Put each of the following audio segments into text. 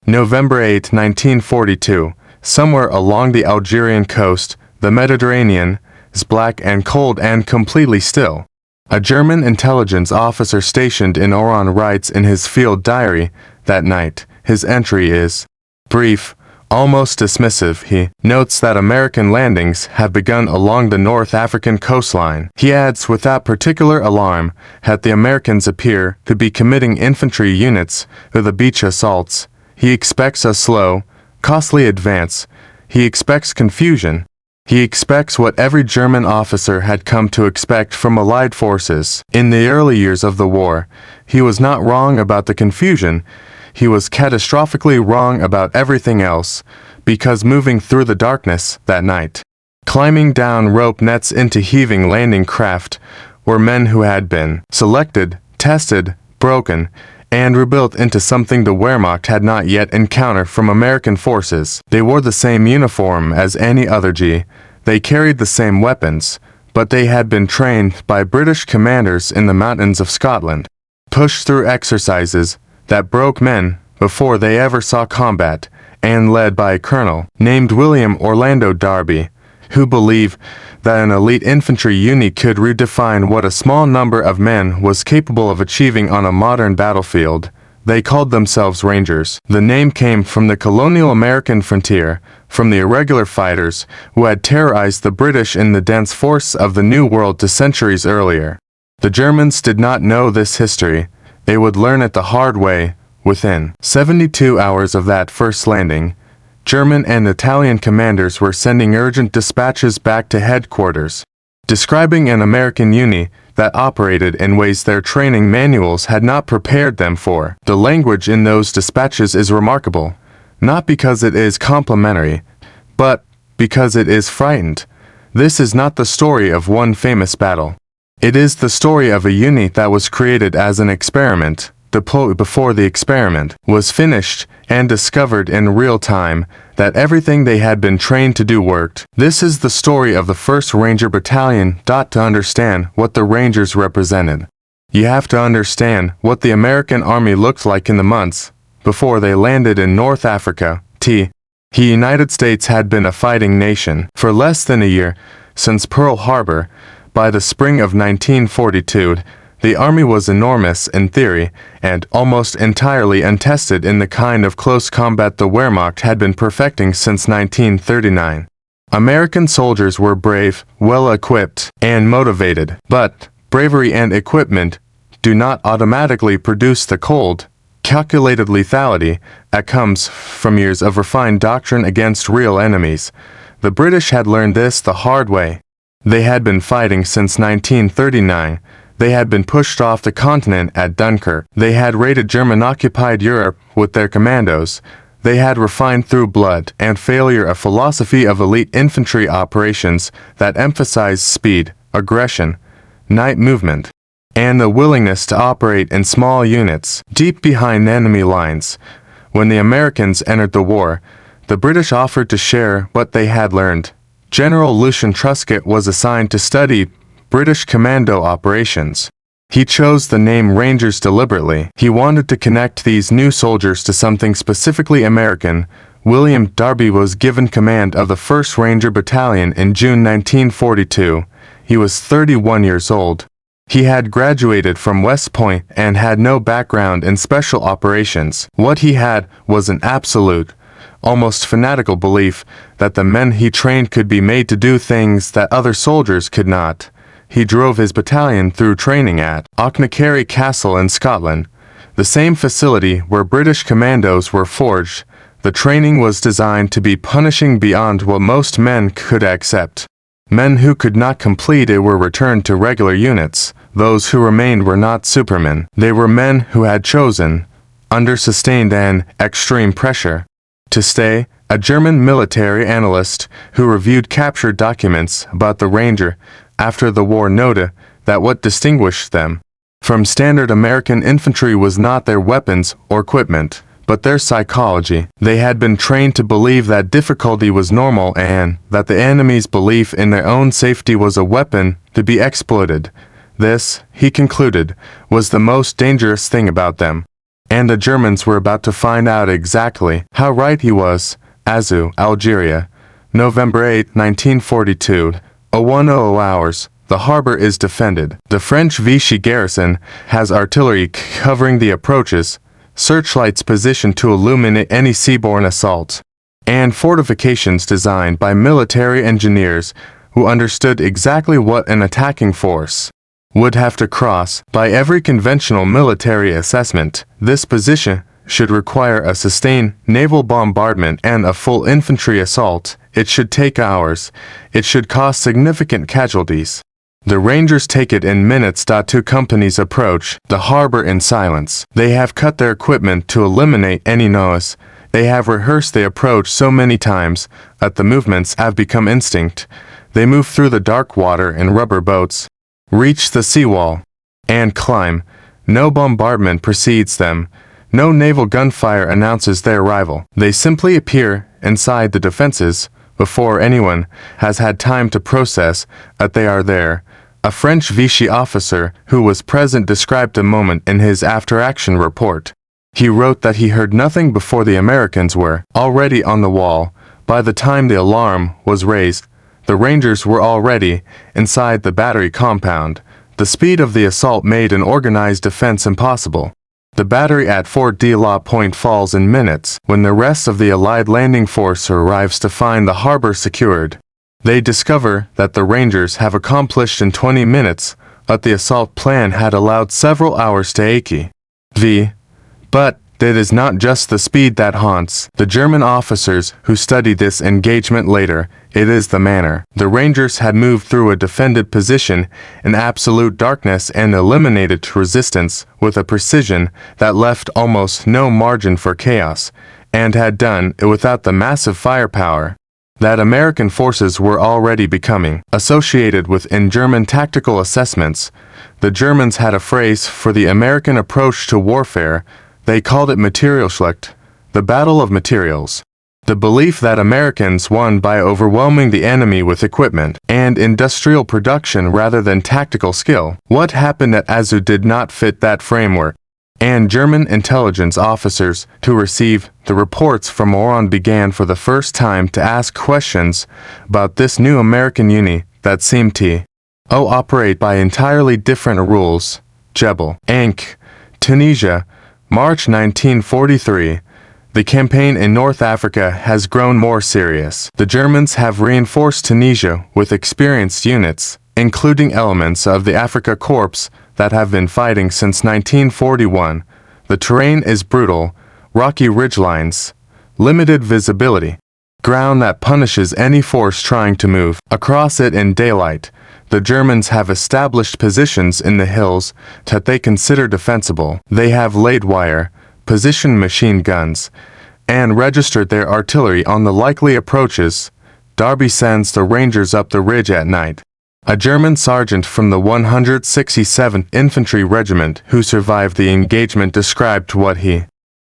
November 8, 1942, somewhere along the Algerian coast, the Mediterranean, is black and cold and completely still. A German intelligence officer stationed in Oran writes in his field diary that night. His entry is brief, almost dismissive. He notes that American landings have begun along the North African coastline. He adds, without particular alarm, that the Americans appear to be committing infantry units to the beach assaults. He expects a slow, costly advance. He expects confusion. He expects what every German officer had come to expect from Allied forces. In the early years of the war, he was not wrong about the confusion. He was catastrophically wrong about everything else, because moving through the darkness that night, climbing down rope nets into heaving landing craft, were men who had been selected, tested, broken, and rebuilt into something the Wehrmacht had not yet encountered from American forces. They wore the same uniform as any other G. They carried the same weapons, but they had been trained by British commanders in the mountains of Scotland, pushed through exercises that broke men before they ever saw combat, and led by a colonel named William Orlando Darby, who believed that an elite infantry unit could redefine what a small number of men was capable of achieving on a modern battlefield. They called themselves Rangers. The name came from the colonial American frontier, from the irregular fighters who had terrorized the British in the dense forests of the New World centuries earlier. The Germans did not know this history. They would learn it the hard way. Within 72 hours of that first landing, German and Italian commanders were sending urgent dispatches back to headquarters, describing an American unit that operated in ways their training manuals had not prepared them for. The language in those dispatches is remarkable, not because it is complimentary, but because it is frightened. This is not the story of one famous battle. It is the story of a unit that was created as an experiment, deployed before the experiment was finished, and discovered in real time that everything they had been trained to do worked. This is the story of the 1st Ranger Battalion. To understand what the Rangers represented, you have to understand what the American Army looked like in the months before they landed in North Africa. The United States had been a fighting nation for less than a year, since Pearl Harbor. By the spring of 1942, the Army was enormous in theory, and almost entirely untested in the kind of close combat the Wehrmacht had been perfecting since 1939. American soldiers were brave, well-equipped, and motivated, but bravery and equipment do not automatically produce the cold, calculated lethality that comes from years of refined doctrine against real enemies. The British had learned this the hard way. They had been fighting since 1939. They had been pushed off the continent at Dunkirk. They had raided German-occupied Europe with their commandos. They had refined through blood and failure a philosophy of elite infantry operations that emphasized speed, aggression, night movement, and the willingness to operate in small units, deep behind enemy lines. When the Americans entered the war, the British offered to share what they had learned. General Lucian Truscott was assigned to study British Commando operations. He chose the name Rangers deliberately. He wanted to connect these new soldiers to something specifically American. William Darby was given command of the 1st Ranger Battalion in June 1942. He was 31 years old. He had graduated from West Point and had no background in special operations. What he had was an absolute, almost fanatical belief that the men he trained could be made to do things that other soldiers could not. He drove his battalion through training at Auchnacarry Castle in Scotland, the same facility where British commandos were forged. The training was designed to be punishing beyond what most men could accept. Men who could not complete it were returned to regular units. Those who remained were not supermen. They were men who had chosen, under sustained and extreme pressure, to stay. A German military analyst who reviewed captured documents about the Ranger after the war noted that what distinguished them from standard American infantry was not their weapons or equipment, but their psychology. They had been trained to believe that difficulty was normal and that the enemy's belief in their own safety was a weapon to be exploited. This, he concluded, was the most dangerous thing about them. And the Germans were about to find out exactly how right he was. Arzew, Algeria, November 8, 1942, 01:00 hours. The harbor is defended. The French Vichy garrison has artillery covering the approaches, searchlights positioned to illuminate any seaborne assault, and fortifications designed by military engineers who understood exactly what an attacking force would have to cross. By every conventional military assessment, this position should require a sustained naval bombardment and a full infantry assault. It should take hours. It should cause significant casualties. The Rangers take it in minutes. Two companies approach the harbor in silence. They have cut their equipment to eliminate any noise. They have rehearsed the approach so many times that the movements have become instinct. They move through the dark water in rubber boats, reach the seawall, and climb. No bombardment precedes them. No naval gunfire announces their arrival. They simply appear inside the defenses before anyone has had time to process that they are there. A French Vichy officer who was present described the moment in his after-action report. He wrote that he heard nothing before the Americans were already on the wall. By the time the alarm was raised, the Rangers were already inside the battery compound. The speed of the assault made an organized defense impossible. The battery at Fort de la Pointe falls in minutes when the rest of the Allied landing force arrives to find the harbor secured. They discover that the Rangers have accomplished in 20 minutes what the assault plan had allowed several hours to achieve. But it is not just the speed that haunts the German officers who study this engagement later. It is the manner. The Rangers had moved through a defended position in absolute darkness and eliminated resistance with a precision that left almost no margin for chaos, and had done it without the massive firepower that American forces were already becoming associated with in German tactical assessments. The Germans had a phrase for the American approach to warfare. They called it Materialschlacht, the battle of materials. The belief that Americans won by overwhelming the enemy with equipment and industrial production rather than tactical skill. What happened at Arzew did not fit that framework, and German intelligence officers who received the reports from Oran began for the first time to ask questions about this new American unit that seemed to operate by entirely different rules. Jebel, Ankh, Tunisia, March 1943. The campaign in North Africa has grown more serious. The Germans have reinforced Tunisia with experienced units, including elements of the Afrika Korps that have been fighting since 1941. The terrain is brutal, rocky ridgelines, limited visibility, ground that punishes any force trying to move across it in daylight. The Germans have established positions in the hills that they consider defensible. They have laid wire, positioned machine guns, and registered their artillery on the likely approaches. Darby sends the Rangers up the ridge at night. A German sergeant from the 167th Infantry Regiment who survived the engagement described what he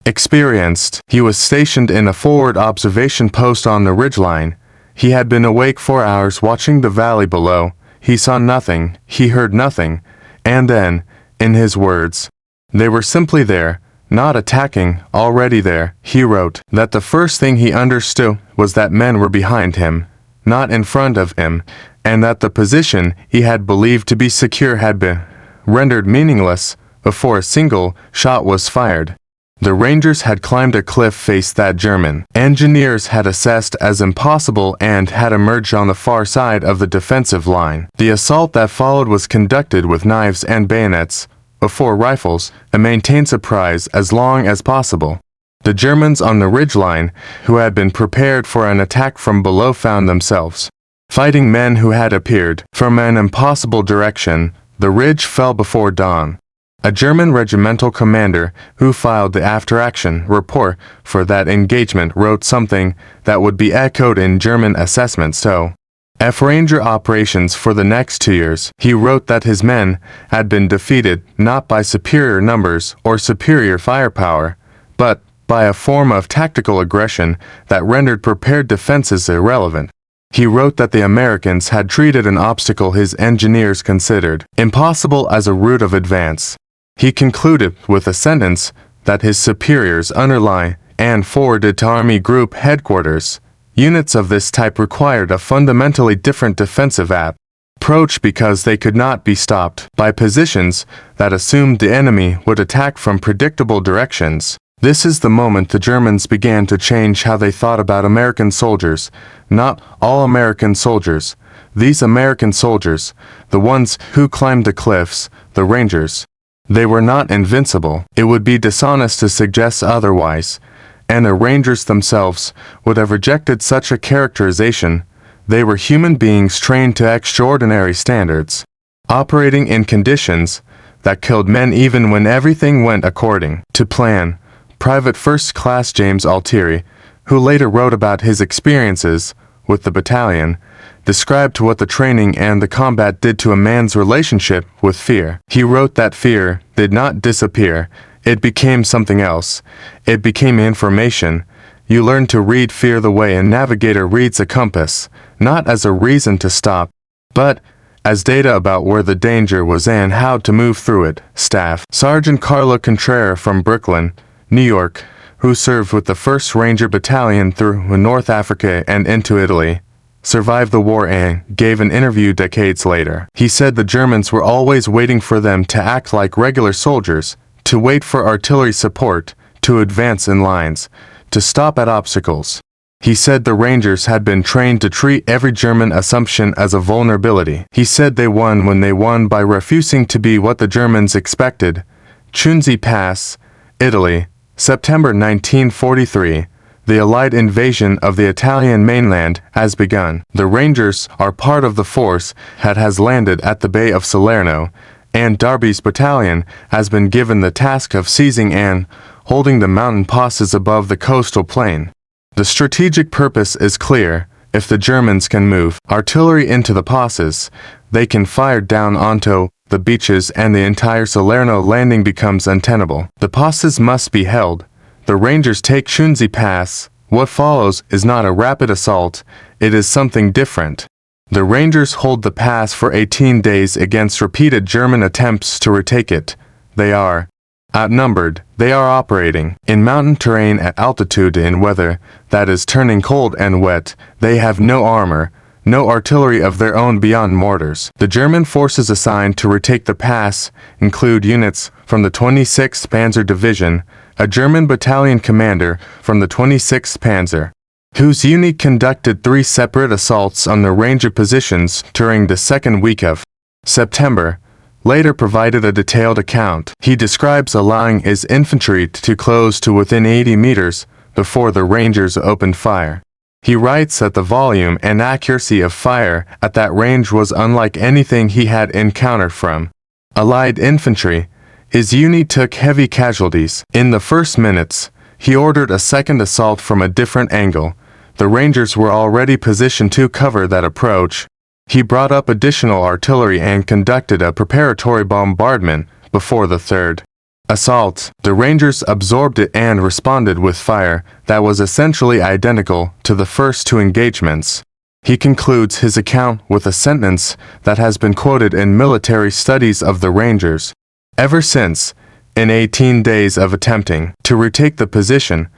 experienced. He was stationed in a forward observation post on the ridgeline. He had been awake for hours watching the valley below. He saw nothing, he heard nothing, and then, in his words, they were simply there, not attacking, already there. He wrote that the first thing he understood was that men were behind him, not in front of him, and that the position he had believed to be secure had been rendered meaningless before a single shot was fired. The Rangers had climbed a cliff face that German engineers had assessed as impossible and had emerged on the far side of the defensive line. The assault that followed was conducted with knives and bayonets, before rifles, and maintained surprise as long as possible. The Germans on the ridgeline, who had been prepared for an attack from below, found themselves fighting men who had appeared from an impossible direction. The ridge fell before dawn. A German regimental commander who filed the after-action report for that engagement wrote something that would be echoed in German assessments so Ranger operations for the next 2 years. He wrote that his men had been defeated not by superior numbers or superior firepower, but by a form of tactical aggression that rendered prepared defenses irrelevant. He wrote that the Americans had treated an obstacle his engineers considered impossible as a route of advance. He concluded with a sentence that his superiors underlie and forwarded to Army Group headquarters. Units of this type required a fundamentally different defensive approach because they could not be stopped by positions that assumed the enemy would attack from predictable directions. This is the moment the Germans began to change how they thought about American soldiers. Not all American soldiers. These American soldiers, the ones who climbed the cliffs, the Rangers. They were not invincible. It would be dishonest to suggest otherwise, and the Rangers themselves would have rejected such a characterization. They were human beings trained to extraordinary standards, operating in conditions that killed men even when everything went according to plan. Private First Class James Altieri, who later wrote about his experiences with the battalion, described what the training and the combat did to a man's relationship with fear. He wrote that fear did not disappear. It became something else. It became information. You learn to read fear the way a navigator reads a compass, not as a reason to stop, but as data about where the danger was and how to move through it. Staff Sergeant Carlo Contreras from Brooklyn, New York, who served with the 1st Ranger Battalion through North Africa and into Italy, survived the war and gave an interview decades later. He said the Germans were always waiting for them to act like regular soldiers, to wait for artillery support, to advance in lines, to stop at obstacles. He said the Rangers had been trained to treat every German assumption as a vulnerability. He said they won when they won by refusing to be what the Germans expected. Chiunzi Pass, Italy, September 1943. The Allied invasion of the Italian mainland has begun. The Rangers are part of the force that has landed at the Bay of Salerno, and Darby's battalion has been given the task of seizing and holding the mountain passes above the coastal plain. The strategic purpose is clear. If the Germans can move artillery into the passes, they can fire down onto the beaches and the entire Salerno landing becomes untenable. The passes must be held. The Rangers take Chiunzi Pass. What follows is not a rapid assault, it is something different. The Rangers hold the pass for 18 days against repeated German attempts to retake it. They are outnumbered. They are operating in mountain terrain at altitude in weather that is turning cold and wet. They have no armor, no artillery of their own beyond mortars. The German forces assigned to retake the pass include units from the 26th Panzer Division, a German battalion commander from the 26th Panzer, whose unit conducted 3 separate assaults on the Ranger positions during the second week of September, later provided a detailed account. He describes allowing his infantry to close to within 80 meters before the Rangers opened fire. He writes that the volume and accuracy of fire at that range was unlike anything he had encountered from Allied infantry. His unit took heavy casualties. In the first minutes, he ordered a second assault from a different angle. The Rangers were already positioned to cover that approach. He brought up additional artillery and conducted a preparatory bombardment before the third assault. The Rangers absorbed it and responded with fire that was essentially identical to the first 2 engagements. He concludes his account with a sentence that has been quoted in military studies of the Rangers. Ever since, in 18 days of attempting to retake the position,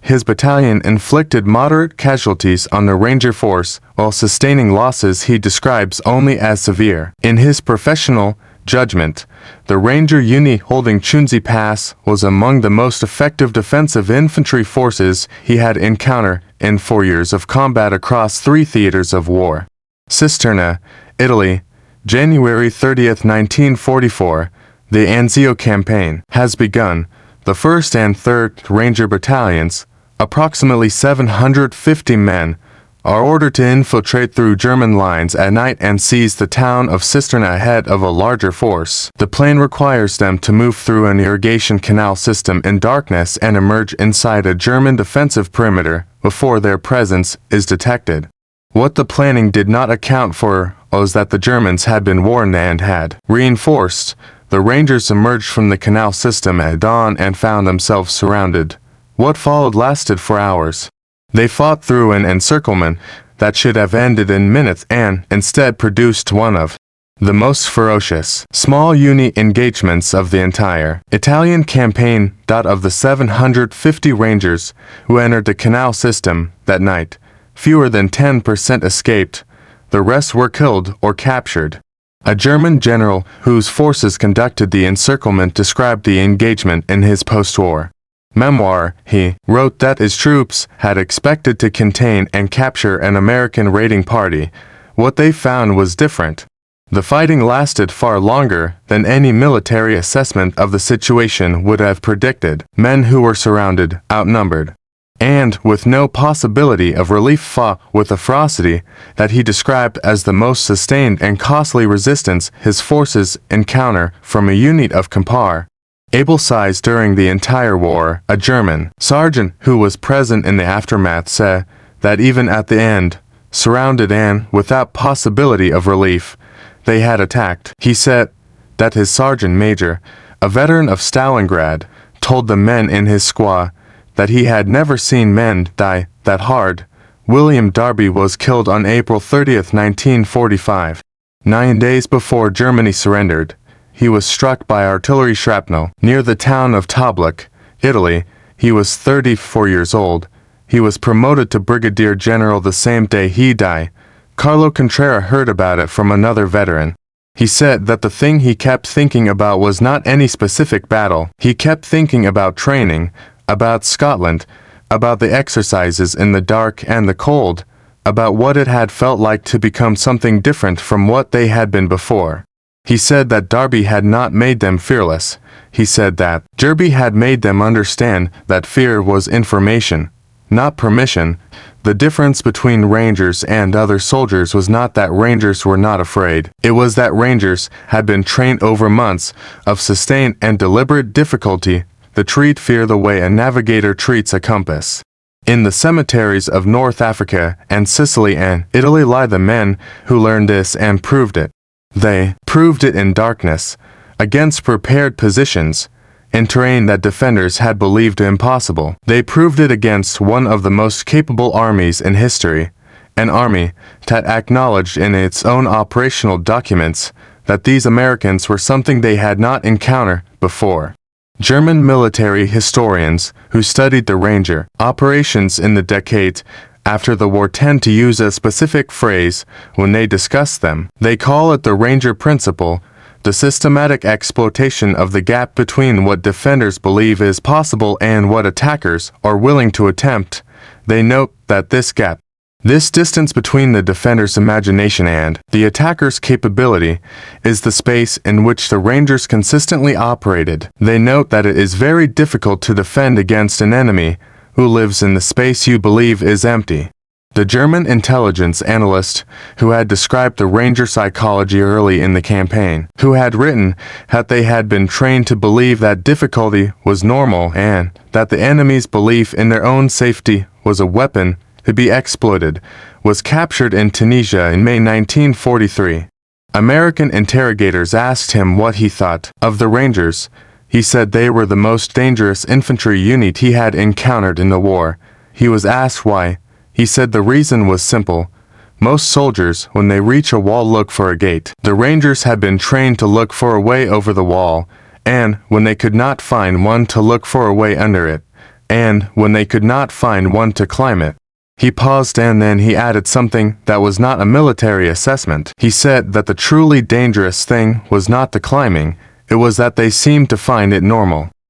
his battalion inflicted moderate casualties on the Ranger force while sustaining losses he describes only as severe. In his professional judgment, the Ranger unit holding Chiunzi Pass was among the most effective defensive infantry forces he had encountered in 4 years of combat across 3 theaters of war. Cisterna, Italy, January 30, 1944. The Arzew campaign has begun. The 1st and 3rd Ranger battalions, approximately 750 men, are ordered to infiltrate through German lines at night and seize the town of Cisterna ahead of a larger force. The plan requires them to move through an irrigation canal system in darkness and emerge inside a German defensive perimeter before their presence is detected. What the planning did not account for was that the Germans had been warned and had reinforced. The Rangers emerged from the canal system at dawn and found themselves surrounded. What followed lasted for hours. They fought through an encirclement that should have ended in minutes and instead produced one of the most ferocious, small unit engagements of the entire Italian campaign. Of the 750 Rangers who entered the canal system that night, fewer than 10% escaped. The rest were killed or captured. A German general whose forces conducted the encirclement described the engagement in his post-war memoir. He wrote that his troops had expected to contain and capture an American raiding party. What they found was different. The fighting lasted far longer than any military assessment of the situation would have predicted. Men who were surrounded, outnumbered, and with no possibility of relief fought with a ferocity that he described as the most sustained and costly resistance his forces encounter from a unit of compare able size during the entire war. A German sergeant who was present in the aftermath said that even at the end, surrounded and without possibility of relief, they had attacked. He said that his sergeant major, a veteran of Stalingrad, told the men in his squad that he had never seen men die that hard. William Darby was killed on April 30, 1945. 9 days before Germany surrendered, he was struck by artillery shrapnel near the town of Tobruk, Italy. He was 34 years old. He was promoted to brigadier general the same day he died. Carlo Contreras heard about it from another veteran. He said that the thing he kept thinking about was not any specific battle. He kept thinking about training, about Scotland, about the exercises in the dark and the cold, about what it had felt like to become something different from what they had been before. He said that Darby had not made them fearless. He said that Darby had made them understand that fear was information, not permission. The difference between Rangers and other soldiers was not that Rangers were not afraid. It was that Rangers had been trained over months of sustained and deliberate difficulty to treat fear the way a navigator treats a compass. In the cemeteries of North Africa and Sicily and Italy lie the men who learned this and proved it. They proved it in darkness, against prepared positions, in terrain that defenders had believed impossible. They proved it against one of the most capable armies in history, an army that acknowledged in its own operational documents that these Americans were something they had not encountered before. German military historians who studied the Ranger operations in the decades after the war tend to use a specific phrase when they discuss them. They call it the Ranger principle, the systematic exploitation of the gap between what defenders believe is possible and what attackers are willing to attempt. They note that this gap, this distance between the defender's imagination and the attacker's capability, is the space in which the Rangers consistently operated. They note that it is very difficult to defend against an enemy who lives in the space you believe is empty. The German intelligence analyst who had described the Ranger psychology early in the campaign, who had written that they had been trained to believe that difficulty was normal and that the enemy's belief in their own safety was a weapon to be exploited, was captured in Tunisia in May 1943. American interrogators asked him what he thought of the Rangers. He said they were the most dangerous infantry unit he had encountered in the war. He was asked why. He said the reason was simple. Most soldiers, when they reach a wall, look for a gate. The Rangers had been trained to look for a way over the wall, and when they could not find one, to look for a way under it, and when they could not find one, to climb it. He paused and then he added something that was not a military assessment. He said that the truly dangerous thing was not the climbing, it was that they seemed to find it normal.